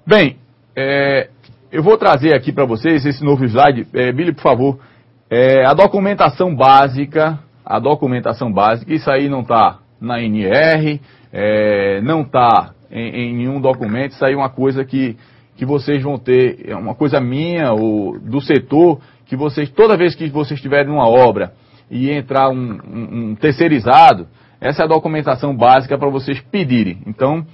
Bem, eu vou trazer aqui para vocês esse novo slide. Billy, por favor, a documentação básica, isso aí não está na NR, não está em nenhum documento, isso aí é uma coisa que vocês vão ter, é uma coisa minha ou do setor, que vocês, toda vez que vocês estiverem numa obra e entrar um terceirizado, essa é a documentação básica para vocês pedirem. Então,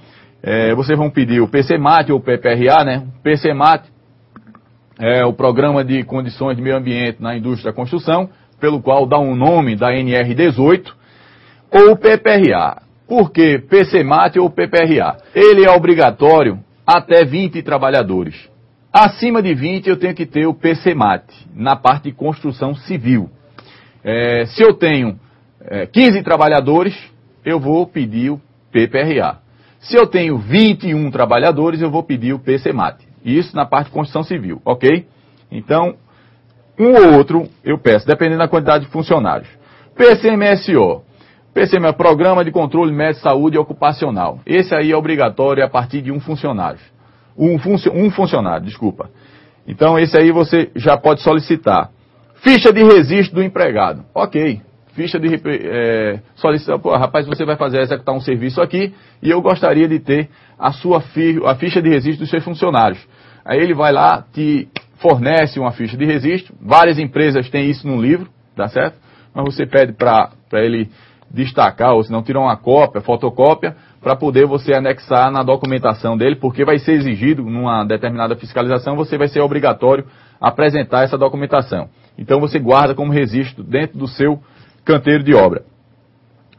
vocês vão pedir o PCMAT ou o PPRA, né? O PCMAT é o Programa de Condições de Meio Ambiente na Indústria da Construção, pelo qual dá um nome da NR18, ou o PPRA. Por que PCMAT ou PPRA? Ele é obrigatório até 20 trabalhadores. Acima de 20 eu tenho que ter o PCMAT, na parte de construção civil. Se eu tenho 15 trabalhadores, eu vou pedir o PPRA. Se eu tenho 21 trabalhadores, eu vou pedir o PCMAT. Isso na parte de construção civil, ok? Então, um ou outro eu peço, dependendo da quantidade de funcionários. PCMSO. PCM é Programa de Controle Médico de Saúde Ocupacional. Esse aí é obrigatório a partir de um funcionário. Um funcionário, desculpa. Então, esse aí você já pode solicitar. Ficha de registro do empregado. Ok. Ficha de solicitar. Pô, rapaz, você vai executar um serviço aqui e eu gostaria de ter a ficha de registro dos seus funcionários. Aí ele vai lá, te fornece uma ficha de registro. Várias empresas têm isso no livro, tá certo? Mas você pede para ele destacar, ou se não, tirar uma cópia, fotocópia, para poder você anexar na documentação dele, porque vai ser exigido, numa determinada fiscalização, você vai ser obrigatório apresentar essa documentação. Então você guarda como registro dentro do seu canteiro de obra.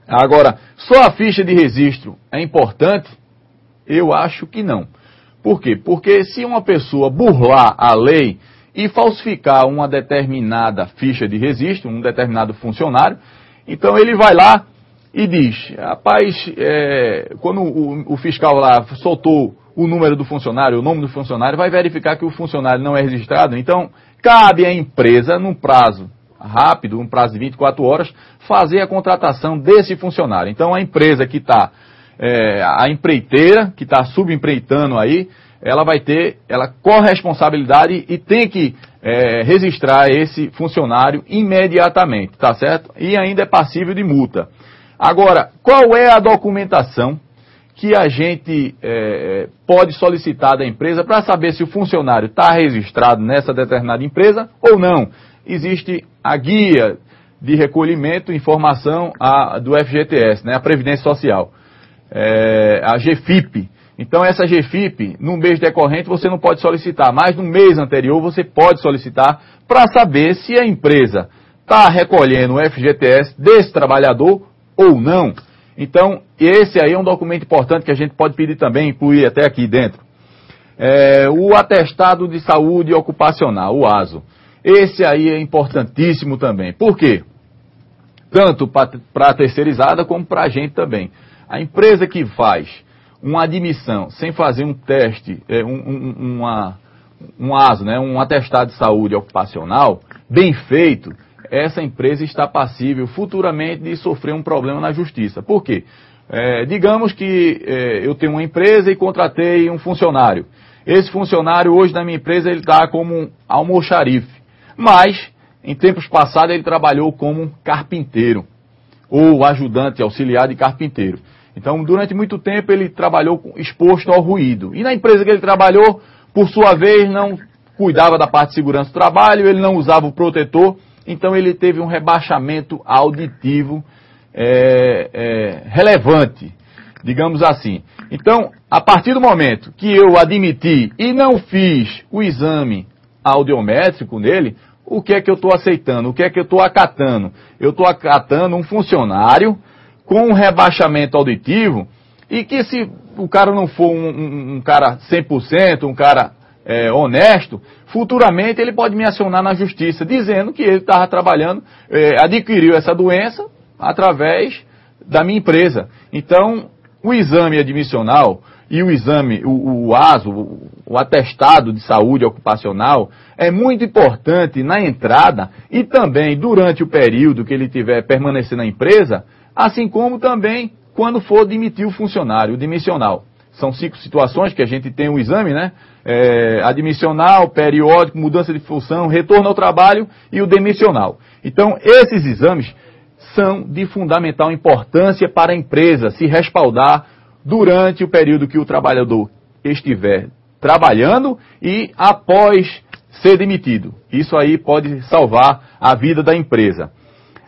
Agora, só a ficha de registro é importante? Eu acho que não. Por quê? Porque se uma pessoa burlar a lei e falsificar uma determinada ficha de registro, um determinado funcionário, então ele vai lá e diz, rapaz, quando o fiscal lá soltou o número do funcionário, o nome do funcionário, vai verificar que o funcionário não é registrado. Então, cabe à empresa, num prazo rápido, um prazo de 24 horas, fazer a contratação desse funcionário. Então, a empresa que está, a empreiteira, que está subempreitando aí, ela vai ter corresponsabilidade e tem que registrar esse funcionário imediatamente, tá certo? E ainda é passível de multa. Agora, qual é a documentação que a gente pode solicitar da empresa para saber se o funcionário está registrado nessa determinada empresa ou não? Existe a guia de recolhimento e informação do FGTS, né, a Previdência Social, a GFIP. Então, essa GFIP, no mês decorrente, você não pode solicitar, mas no mês anterior você pode solicitar para saber se a empresa está recolhendo o FGTS desse trabalhador ou não. Então, esse aí é um documento importante que a gente pode pedir também, incluir até aqui dentro. O atestado de saúde ocupacional, o ASO. Esse aí é importantíssimo também. Por quê? Tanto para a terceirizada como para a gente também. A empresa que faz uma admissão sem fazer um teste, um ASO, né, um atestado de saúde ocupacional, bem feito, essa empresa está passível futuramente de sofrer um problema na justiça. Por quê? Digamos que eu tenho uma empresa e contratei um funcionário. Esse funcionário hoje na minha empresa ele está como almoxarife, mas em tempos passados ele trabalhou como carpinteiro ou ajudante auxiliar de carpinteiro. Então, durante muito tempo ele trabalhou exposto ao ruído. E na empresa que ele trabalhou, por sua vez, não cuidava da parte de segurança do trabalho, ele não usava o protetor, então ele teve um rebaixamento auditivo relevante, digamos assim. Então, a partir do momento que eu admiti e não fiz o exame audiométrico nele, o que é que eu estou aceitando? O que é que eu estou acatando? Eu estou acatando um funcionário com um rebaixamento auditivo e que se o cara não for um cara 100%, um cara honesto, futuramente ele pode me acionar na justiça dizendo que ele estava trabalhando, adquiriu essa doença através da minha empresa. Então, o exame admissional e o exame, o ASO, o atestado de saúde ocupacional, é muito importante na entrada e também durante o período que ele tiver permanecer na empresa, assim como também quando for demitir o funcionário, o dimissional. São 5 situações que a gente tem o exame, né? Admissional, periódico, mudança de função, retorno ao trabalho e o demissional. Então, esses exames são de fundamental importância para a empresa se respaldar durante o período que o trabalhador estiver trabalhando e após ser demitido. Isso aí pode salvar a vida da empresa.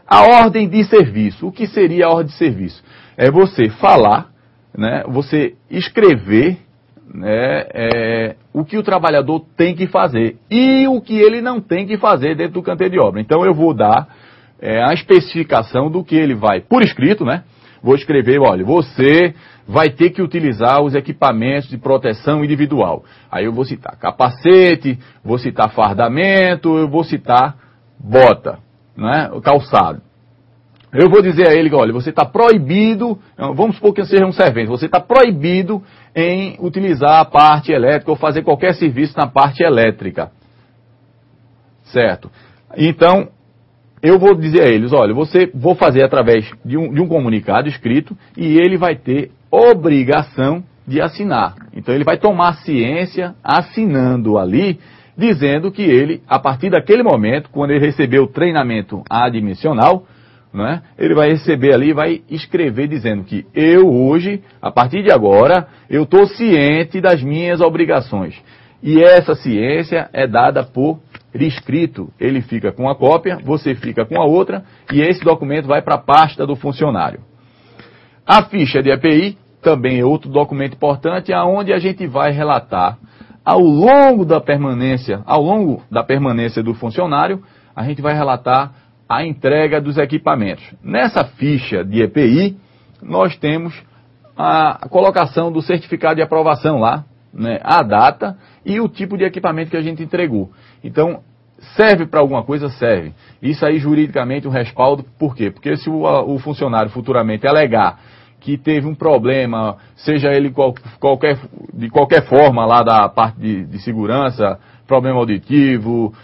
A ordem de serviço. O que seria a ordem de serviço? É você falar, né, você escrever, né, o que o trabalhador tem que fazer e o que ele não tem que fazer dentro do canteiro de obra. Então eu vou dar a especificação do que ele vai, por escrito, né? Vou escrever, olha, você vai ter que utilizar os equipamentos de proteção individual. Aí eu vou citar capacete, vou citar fardamento, eu vou citar bota, né, calçado. Eu vou dizer a ele, olha, você está proibido, vamos supor que seja um servente, você está proibido em utilizar a parte elétrica ou fazer qualquer serviço na parte elétrica. Certo? Então, eu vou dizer a eles, olha, vou fazer através de um comunicado escrito e ele vai ter obrigação de assinar. Então ele vai tomar ciência assinando ali, dizendo que ele, a partir daquele momento, quando ele receber o treinamento admissional, né, ele vai receber ali e vai escrever dizendo que eu hoje, a partir de agora, eu estou ciente das minhas obrigações. E essa ciência é dada por escrito. Ele fica com a cópia, você fica com a outra, e esse documento vai para a pasta do funcionário. A ficha de EPI também é outro documento importante, aonde a gente vai relatar ao longo da permanência do funcionário, a gente vai relatar a entrega dos equipamentos. Nessa ficha de EPI, nós temos a colocação do certificado de aprovação lá, né, a data e o tipo de equipamento que a gente entregou. Então, serve para alguma coisa? Serve. Isso aí, juridicamente, um respaldo, por quê? Porque se o funcionário futuramente alegar que teve um problema, seja ele de qualquer forma lá da parte de segurança, problema auditivo,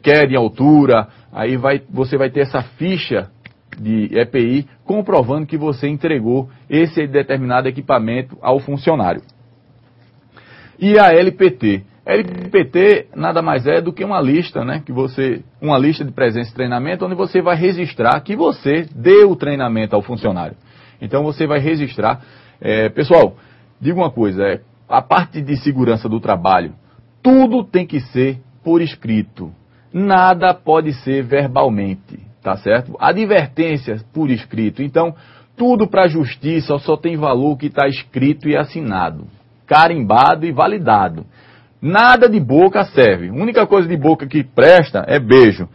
queda em altura, aí você vai ter essa ficha de EPI comprovando que você entregou esse determinado equipamento ao funcionário. E a LPT? A LPT nada mais é do que uma lista, né, uma lista de presença e treinamento, onde você vai registrar que você deu o treinamento ao funcionário. Então você vai registrar. Pessoal, diga uma coisa, a parte de segurança do trabalho, tudo tem que ser por escrito. Nada pode ser verbalmente, tá certo? Advertências por escrito. Então, tudo para a justiça só tem valor que está escrito e assinado, carimbado e validado. Nada de boca serve. A única coisa de boca que presta é beijo.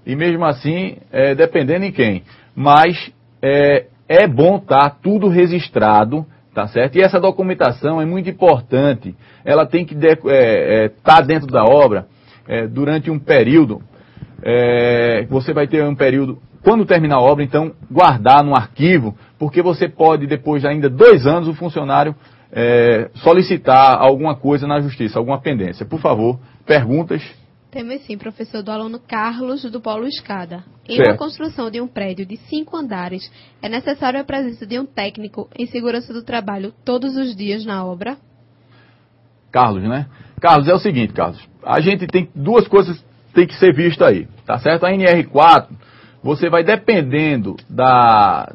E mesmo assim, dependendo em quem. Mas é bom estar tudo registrado, tá certo? E essa documentação é muito importante. Ela tem que estar dentro da obra durante um período. Você vai ter um período, quando terminar a obra, então, guardar no arquivo, porque você pode, depois de ainda 2 anos, o funcionário solicitar alguma coisa na justiça, alguma pendência. Por favor, perguntas? Temos sim, professor, do aluno Carlos, do Polo Escada. Em Certo. uma construção de um prédio de 5 andares, é necessário a presença de um técnico em segurança do trabalho todos os dias na obra? Carlos, né? Carlos, é o seguinte, Carlos. A gente tem 2 coisas que tem que ser vista aí, tá certo? A NR4, você vai dependendo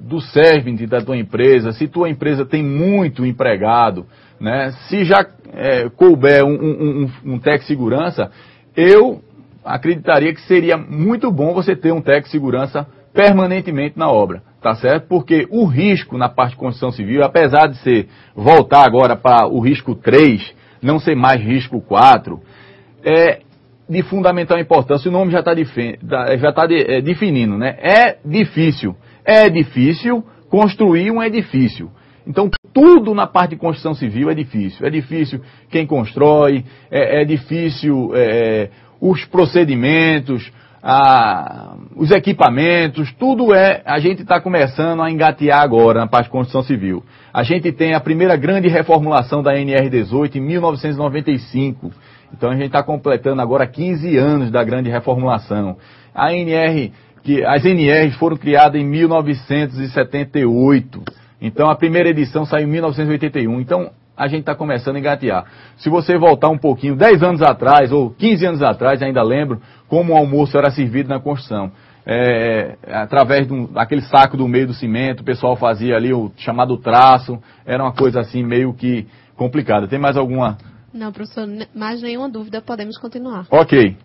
do servente da tua empresa, se tua empresa tem muito empregado, né? Se já couber um técnico de segurança, eu acreditaria que seria muito bom você ter um técnico de segurança permanentemente na obra, tá certo? Porque o risco na parte de construção civil, apesar de voltar agora para o risco 3, não ser mais risco 4, é de fundamental importância. O nome já está definindo, né? É difícil construir um edifício. Então, tudo na parte de construção civil é difícil. É difícil quem constrói, é difícil os procedimentos, os equipamentos, tudo a gente está começando a engatear agora na parte de construção civil. A gente tem a primeira grande reformulação da NR18 em 1995. Então a gente está completando agora 15 anos da grande reformulação. As NRs foram criadas em 1978. Então a primeira edição saiu em 1981. Então a gente está começando a engatear. Se você voltar um pouquinho, 10 anos atrás ou 15 anos atrás, ainda lembro como o almoço era servido na construção. Através daquele saco do meio do cimento, o pessoal fazia ali o chamado traço, era uma coisa assim meio que complicada. Tem mais alguma? Não, professor, mais nenhuma dúvida, podemos continuar. Ok.